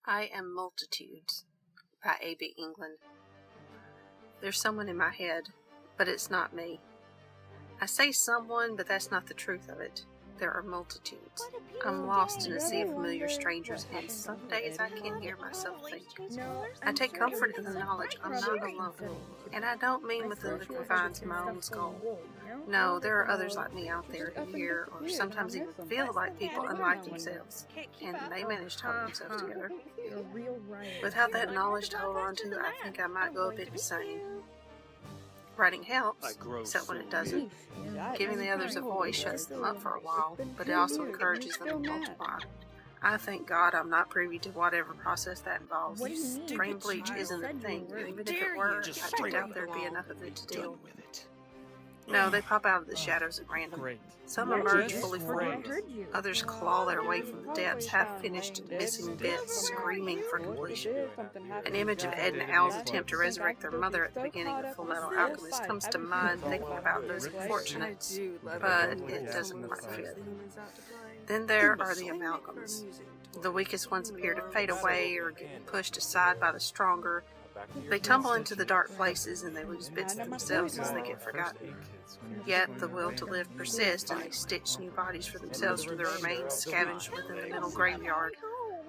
I Am Multitudes by A.B. England. There's someone in my head, but it's not me. I say someone, but that's not the truth of it. There are multitudes. I'm lost in a sea of familiar strangers, and some days I can't hear myself think. I take comfort in the knowledge I'm not alone, and I don't mean within the confines of my own skull. No, there are others like me out there who hear, or sometimes even feel like people unlike themselves, and they manage to hold themselves together. Without that knowledge to hold on to, I think I might go a bit insane. Writing helps, except when it doesn't. Giving the others a voice shuts them up for a while, but it also encourages them to multiply. I thank God I'm not privy to whatever process that involves. Brain bleach isn't a thing, and even if it were, I doubt there'd be enough of it to deal with it. No, they pop out of the shadows at random. Some emerge fully formed. Others claw their way from the depths, half-finished and missing bits, screaming for completion. An image of Ed and Al's attempt to resurrect their mother at the beginning of Fullmetal Alchemist comes to mind thinking about those unfortunates, but it doesn't quite fit. Then there are the amalgams. The weakest ones appear to fade away or get pushed aside by the stronger. They tumble into the dark places and they lose bits of themselves as they get forgotten. Yet the will to live persists, and they stitch new bodies for themselves from the remains scavenged within the mental graveyard.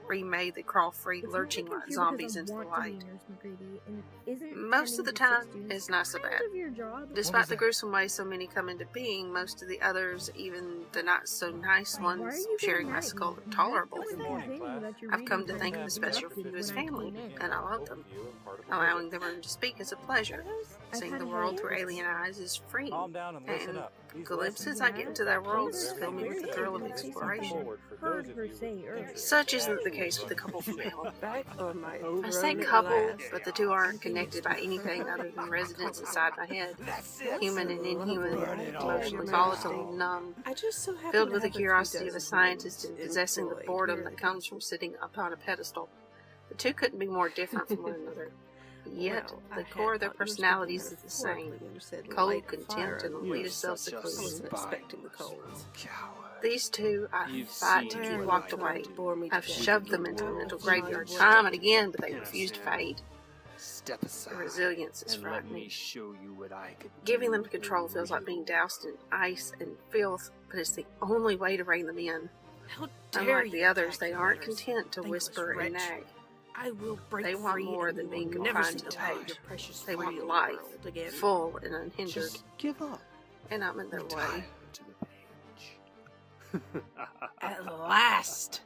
Remade, they crawl free, lurching like zombies into the light. Most of the time, it's not so bad. Despite the gruesome way so many come into being, most of the others, even the not-so-nice ones, sharing my skull, are tolerable. I've come to think of the special few as family, and I love them. Allowing the room to speak is a pleasure. Seeing the world through alien eyes is free, and glimpses I get into their worlds fill me with the thrill of exploration. Such isn't the case with the couple from Hell. I say couple, but the two aren't connected by anything other than residence inside my head. Human and inhuman, emotionally volatile and numb, filled with the curiosity of a scientist and possessing the boredom that comes from sitting upon a pedestal. The two couldn't be more different from one another. Yet, the core of their personalities is the same. Cold contempt and elitist self-seclusion. These two, I fight to keep locked away. I've shoved them into the mental graveyard time and again, but they refuse to fade. Their resilience is frightening. Giving them control feels like being doused in ice and filth, but it's the only way to rein them in. Unlike the others, they aren't content to whisper and nag. They want more than being confined to the page. They want life, full and unhindered. Just give up. And I'm in their way. At last!